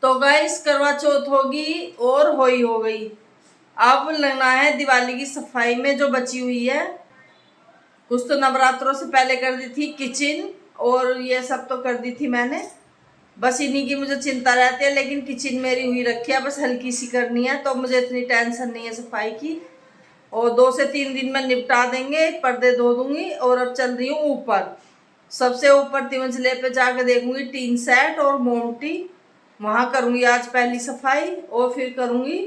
तो गाइस करवा चौथ होगी और हो गई। अब लगना है दिवाली की सफाई में जो बची हुई है। कुछ तो नवरात्रों से पहले कर दी थी किचन और ये सब तो कर दी थी मैंने। बस इन्हीं की मुझे चिंता रहती है, लेकिन किचन मेरी हुई रखी है, बस हल्की सी करनी है तो मुझे इतनी टेंशन नहीं है सफाई की। और 2 से 3 दिन में निपटा देंगे, पर्दे धो दूंगी। और अब चल रही हूँ ऊपर, सबसे ऊपर 3 मंजिले पे जाकर देखूंगी टीन सेट और मोमटी। वहाँ करूँगी आज पहली सफाई और फिर करूँगी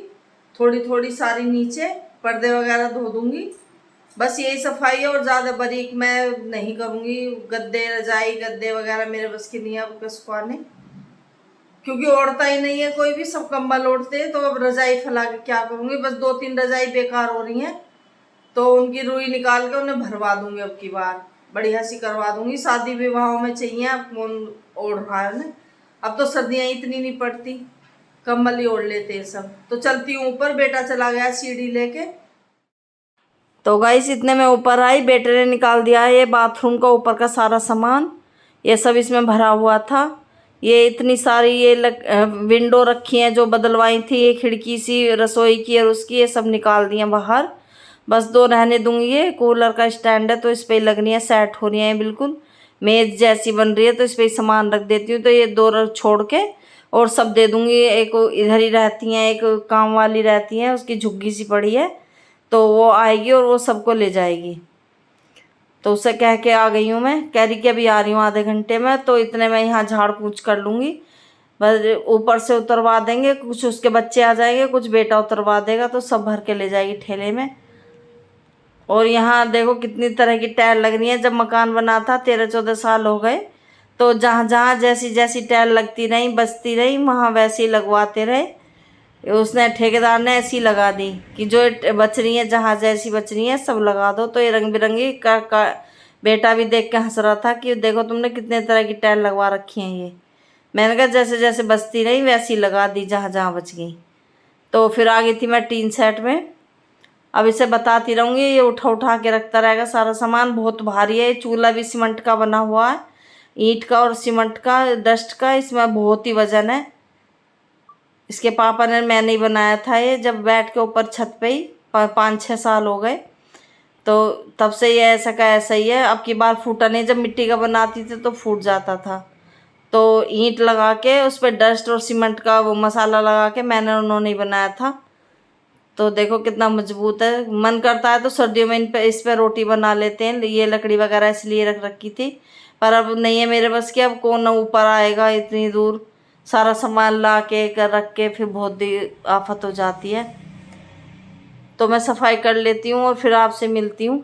थोड़ी थोड़ी सारी नीचे, पर्दे वगैरह धो दूँगी। बस यही सफाई है और ज़्यादा बारीक मैं नहीं करूँगी। गद्दे रजाई गद्दे वगैरह मेरे बस की नहीं है आपको सुखाने, क्योंकि ओढ़ता ही नहीं है कोई भी, सब कंबल ओढ़ते हैं। तो अब रजाई फैला के क्या करूँगी। बस 2-3 रजाई बेकार हो रही हैं तो उनकी रुई निकाल के उन्हें भरवा दूँगी। अब की बार बढ़िया सी करवा दूँगी। शादी विवाहों में चाहिए, अब कौन ओढ़ रहा है ना। अब तो सर्दियाँ इतनी नहीं पड़ती, कंबल ही ओढ़ लेते हैं सब। तो चलती हूँ ऊपर, बेटा चला गया सीढ़ी लेके। तो गाइस इतने में ऊपर आई, बेटे ने निकाल दिया है ये बाथरूम का ऊपर का सारा सामान। ये सब इसमें भरा हुआ था। ये इतनी सारी ये विंडो रखी हैं जो बदलवाई थी, ये खिड़की सी रसोई की और उसकी, ये सब निकाल दी हैं बाहर। बस 2 रहने दूंगी। ये कूलर का स्टैंड है तो इस पर लगनी है, सेट हो रही है बिल्कुल मेज जैसी बन रही है, तो इस पर सामान रख देती हूँ। तो ये 2 छोड़ के और सब दे दूंगी। एक इधर ही रहती हैं, एक काम वाली रहती है, उसकी झुग्गी सी पड़ी है, तो वो आएगी और वो सबको ले जाएगी। तो उससे कह के आ गई हूँ मैं, कह रही कि अभी आ रही हूँ आधे घंटे में। तो इतने में यहाँ झाड़ पूछ कर लूँगी। बस ऊपर से उतरवा देंगे, कुछ उसके बच्चे आ जाएंगे, कुछ बेटा उतरवा देगा, तो सब भर के ले जाएगी ठेले में। और यहाँ देखो कितनी तरह की टाइल लग रही है। जब मकान बना था 13-14 साल हो गए, तो जहाँ जहाँ जैसी जैसी टाइल लगती रही बचती रही, वहाँ वैसे ही लगवाते रहे। उसने ठेकेदार ने ऐसी लगा दी कि जो बच रही है जहाँ जैसी बच रही है सब लगा दो। तो ये रंग बिरंगी का बेटा भी देख के हंस रहा था कि देखो तुमने कितने तरह की टाइल लगवा रखी हैं। ये मैंने कहा जैसे जैसे बचती रही वैसी लगा दी जहाँ जहाँ बच गई। तो फिर आ गई थी मैं टीन सेट में। अब इसे बताती रहूँगी, ये उठा उठा के रखता रहेगा सारा सामान। बहुत भारी है। चूल्हा भी सीमेंट का बना हुआ है, ईंट का और सीमेंट का डस्ट का, इसमें बहुत ही वजन है। इसके पापा ने, मैंने ही बनाया था ये, जब बैठ के ऊपर छत पे ही 5-6 साल हो गए। तो तब से ये ऐसा का ऐसा ही है। अब की बार फूटा नहीं, जब मिट्टी का बनाती थी तो फूट जाता था। तो ईंट लगा के उस पर डस्ट और सीमेंट का वो मसाला लगा के मैंने उन्होंने ही बनाया था। तो देखो कितना मजबूत है। मन करता है तो सर्दियों में इस पे रोटी बना लेते हैं। ये लकड़ी वगैरह इसलिए रख रखी थी, पर अब नहीं है मेरे बस की। अब कौन ऊपर आएगा इतनी दूर, सारा सामान ला के कर रख के, फिर बहुत आफत हो जाती है। तो मैं सफाई कर लेती हूँ और फिर आपसे मिलती हूँ।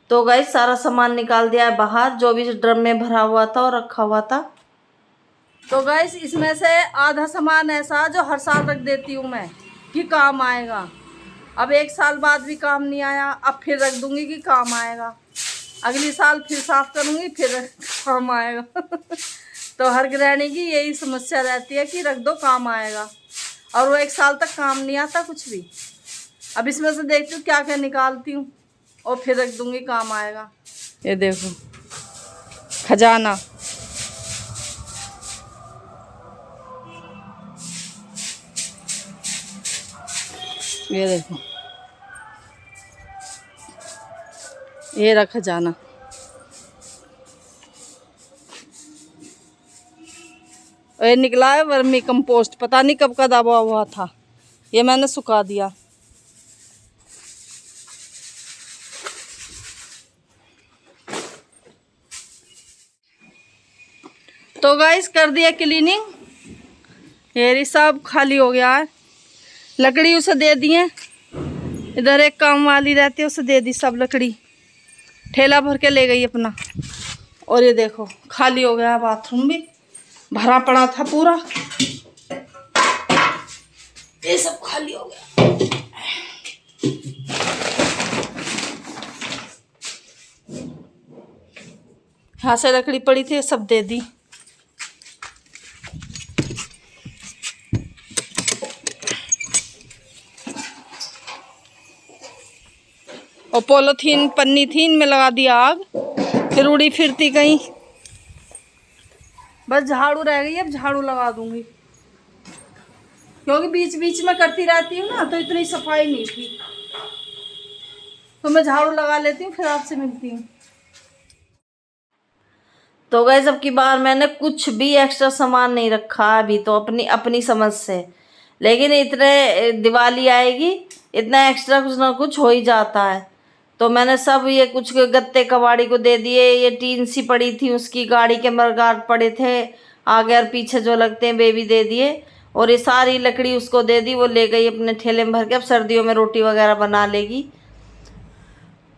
तो गाइस सारा सामान निकाल दिया है बाहर, जो भी ड्रम में भरा हुआ था और रखा हुआ था। तो गाइस इसमें से आधा सामान ऐसा जो हर साल रख देती हूँ मैं कि काम आएगा। अब 1 साल बाद भी काम नहीं आया, अब फिर रख दूंगी कि काम आएगा। अगली साल फिर साफ करूँगी, फिर काम आएगा। तो हर गृहिणी की यही समस्या रहती है कि रख दो काम आएगा, और वो 1 साल तक काम नहीं आता कुछ भी। अब इसमें से देखती हूँ क्या क्या निकालती हूँ और फिर रख दूंगी, काम आएगा। ये देखो खजाना, ये देखो ये रहा खजाना। ये निकला है वर्मी कंपोस्ट, पता नहीं कब का दबा हुआ था, ये मैंने सुखा दिया। तो गाइस कर दिया क्लीनिंग, ये सब खाली हो गया है। लकड़ी उसे दे दिए, इधर एक काम वाली रहती है, उसे दे दी सब लकड़ी, ठेला भर के ले गई अपना। और ये देखो खाली हो गया, बाथरूम भी भरा पड़ा था पूरा, ये सब खाली हो गया। यहाँ से लकड़ी पड़ी थी, सब दे दी। और पॉलीथीन पन्नी थी, इनमें लगा दिया आग, फिर उड़ी फिरती कहीं। बस झाड़ू रह गई, अब झाड़ू लगा दूंगी, क्योंकि बीच बीच में करती रहती हूँ ना, तो इतनी सफाई नहीं थी। तो मैं झाड़ू लगा लेती हूँ, फिर आपसे मिलती हूँ। तो गाइस अब की बार मैंने कुछ भी एक्स्ट्रा सामान नहीं रखा अभी, तो अपनी समझ से। लेकिन इतने दिवाली आएगी, इतना एक्स्ट्रा कुछ ना कुछ हो ही जाता है। तो मैंने सब ये कुछ गत्ते कबाड़ी को दे दिए, ये टीन सी पड़ी थी उसकी, गाड़ी के मरगाट पड़े थे आगे और पीछे जो लगते हैं, बेबी दे दिए। और ये सारी लकड़ी उसको दे दी, वो ले गई अपने ठेले में भर के, अब सर्दियों में रोटी वगैरह बना लेगी।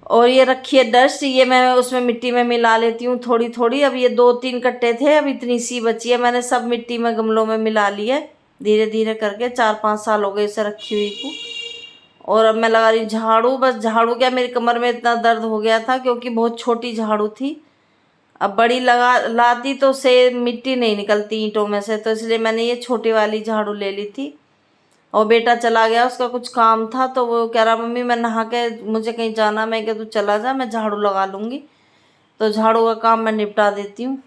और ये रखी है डस्ट, ये मैं उसमें मिट्टी में मिला लेती हूँ थोड़ी थोड़ी। अब ये 2-3 कट्टे थे, अब इतनी सी बची है, मैंने सब मिट्टी में गमलों में मिला ली है धीरे धीरे करके। 4-5 साल हो गए इसे रखी हुई को। और अब मैं लगा रही झाड़ू। बस झाड़ू क्या, मेरी कमर में इतना दर्द हो गया था क्योंकि बहुत छोटी झाड़ू थी। अब बड़ी लाती तो से मिट्टी नहीं निकलती ईंटों में से, तो इसलिए मैंने ये छोटी वाली झाड़ू ले ली थी। और बेटा चला गया, उसका कुछ काम था, तो वो कह रहा मम्मी मैं नहा के, मुझे कहीं जाना। मैं क्या, तू चला जा, मैं झाड़ू लगा लूँगी। तो झाड़ू का काम मैं निपटा देती हूँ।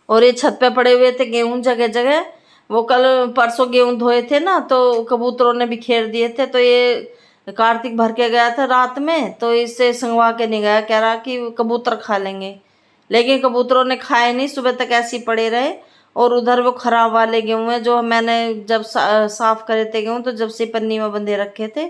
और ये छत पे पड़े हुए थे गेहूं जगह जगह, वो कल परसों गेहूं धोए थे ना, तो कबूतरों ने बिखेर दिए थे। तो ये कार्तिक भर के गया था रात में, तो इससे संगवा के नहीं गया, कह रहा कि कबूतर खा लेंगे। लेकिन कबूतरों ने खाए नहीं, सुबह तक ऐसे ही पड़े रहे। और उधर वो खराब वाले गेहूँ हैं जो मैंने जब साफ करे थे गेहूँ, तो जब से पन्नी में बंधे रखे थे,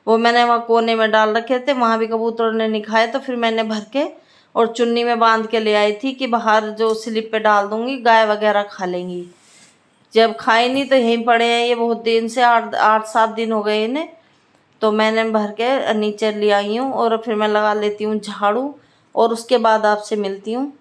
वो मैंने वहाँ कोने में डाल रखे थे, वहाँ भी कबूतरों ने नहीं खाए। तो फिर मैंने भर के और चुन्नी में बांध के ले आई थी कि बाहर जो स्लिप पे डाल दूंगी, गाय वगैरह खा लेंगी। जब खाए नहीं तो यहीं पड़े हैं ये बहुत दिन से, 8-7 दिन हो गए इन्हें। तो मैंने भर के नीचे ले आई हूँ, और फिर मैं लगा लेती हूँ झाड़ू, और उसके बाद आपसे मिलती हूँ।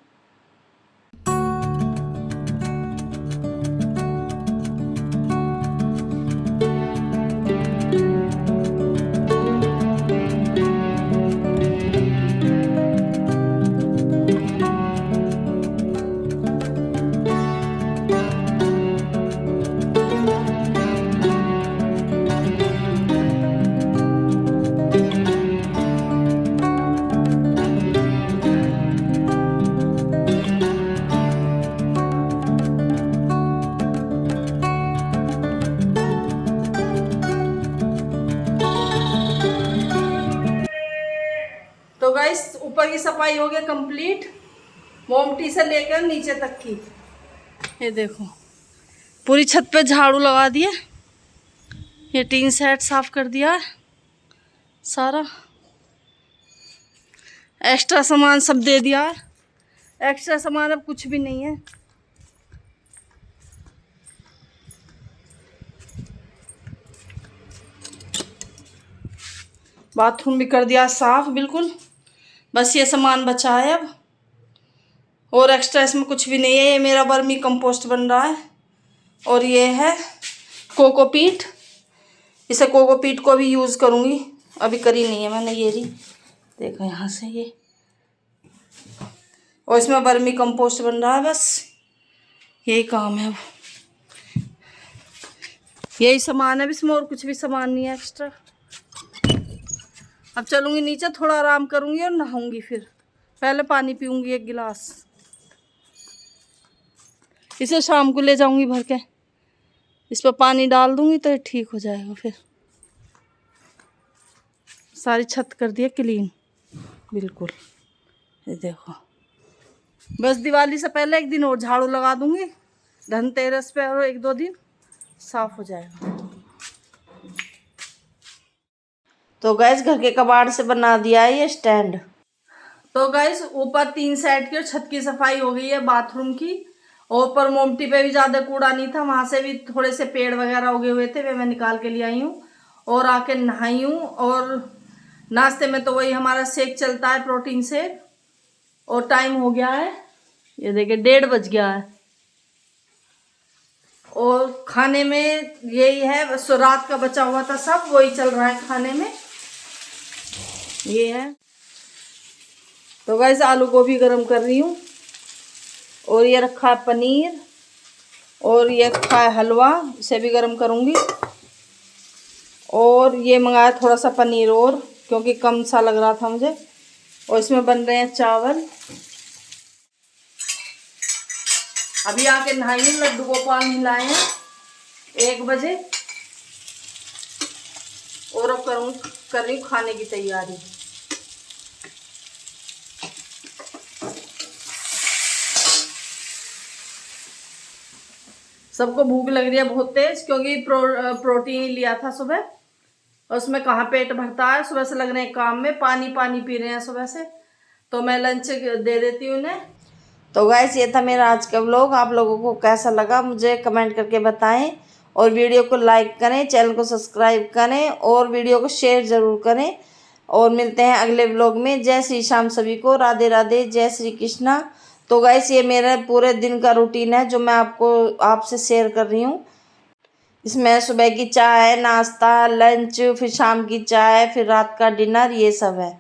तो गाइस ऊपर की सफाई हो गई कंप्लीट, मोमटी से लेकर नीचे तक की। ये देखो पूरी छत पे झाड़ू लगा दिया, ये टीन सेट साफ कर दिया है सारा, एक्स्ट्रा सामान सब दे दिया है। एक्स्ट्रा सामान अब कुछ भी नहीं है। बाथरूम भी कर दिया साफ बिल्कुल, बस ये सामान बचा है अब, और एक्स्ट्रा इसमें कुछ भी नहीं है। ये मेरा वर्मी कंपोस्ट बन रहा है, और ये है कोकोपीट, इसे कोकोपीट को भी यूज़ करूँगी, अभी करी नहीं है मैंने। ये रही देखो यहाँ से ये, और इसमें वर्मी कंपोस्ट बन रहा है, बस यही काम है। अब यही सामान है इसमें, और कुछ भी सामान नहीं है एक्स्ट्रा। अब चलूँगी नीचे, थोड़ा आराम करूँगी और नहाऊँगी, फिर पहले पानी पीऊँगी 1 गिलास। इसे शाम को ले जाऊंगी भर के, इस पर पानी डाल दूंगी तो ये ठीक हो जाएगा। फिर सारी छत कर दिया क्लीन बिल्कुल। ये देखो, बस दिवाली से पहले एक दिन और झाड़ू लगा दूंगी, धनतेरस पे, और 1-2 दिन साफ हो जाएगा। तो गैस घर के कबाड़ से बना दिया है ये स्टैंड। तो गैस ऊपर 3 साइड की और छत की सफाई हो गई है बाथरूम की। और ऊपर मोमटी पे भी ज़्यादा कूड़ा नहीं था, वहाँ से भी थोड़े से पेड़ वगैरह उगे हुए थे, वे मैं निकाल के ले आई हूँ। और आके नहाई हूँ। और नाश्ते में तो वही हमारा शेक चलता है, प्रोटीन शेक। और टाइम हो गया है, ये देखिए 1:30 बज गया है। और खाने में यही है, बस रात का बचा हुआ था सब, वही चल रहा है खाने में, ये है। तो गाइस आलू गोभी गरम कर रही हूँ। और ये रखा है पनीर, और ये रखा है हलवा, इसे भी गरम करूँगी। और ये मंगाया थोड़ा सा पनीर और, क्योंकि कम सा लग रहा था मुझे। और इसमें बन रहे हैं चावल। अभी आके नहाई हूँ, लड्डू गोपाल मिलाए हैं 1 बजे। और अब कर रही हूँ खाने की तैयारी। सबको भूख लग रही है बहुत तेज, क्योंकि प्रोटीन ही लिया था सुबह, और उसमें कहाँ पेट भरता है। सुबह से लग रहे हैं काम में, पानी पानी पी रहे हैं सुबह से। तो मैं लंच दे देती हूँ उन्हें। तो गाइस ये था मेरा आज का व्लॉग। आप लोगों को कैसा लगा मुझे कमेंट करके बताएं। और वीडियो को लाइक करें, चैनल को सब्सक्राइब करें, और वीडियो को शेयर ज़रूर करें। और मिलते हैं अगले व्लॉग में। जय श्री श्याम सभी को, राधे राधे, जय श्री कृष्णा। तो गाइस ये मेरा पूरे दिन का रूटीन है जो मैं आपसे शेयर कर रही हूँ। इसमें सुबह की चाय, नाश्ता, लंच, फिर शाम की चाय, फिर रात का डिनर, ये सब है।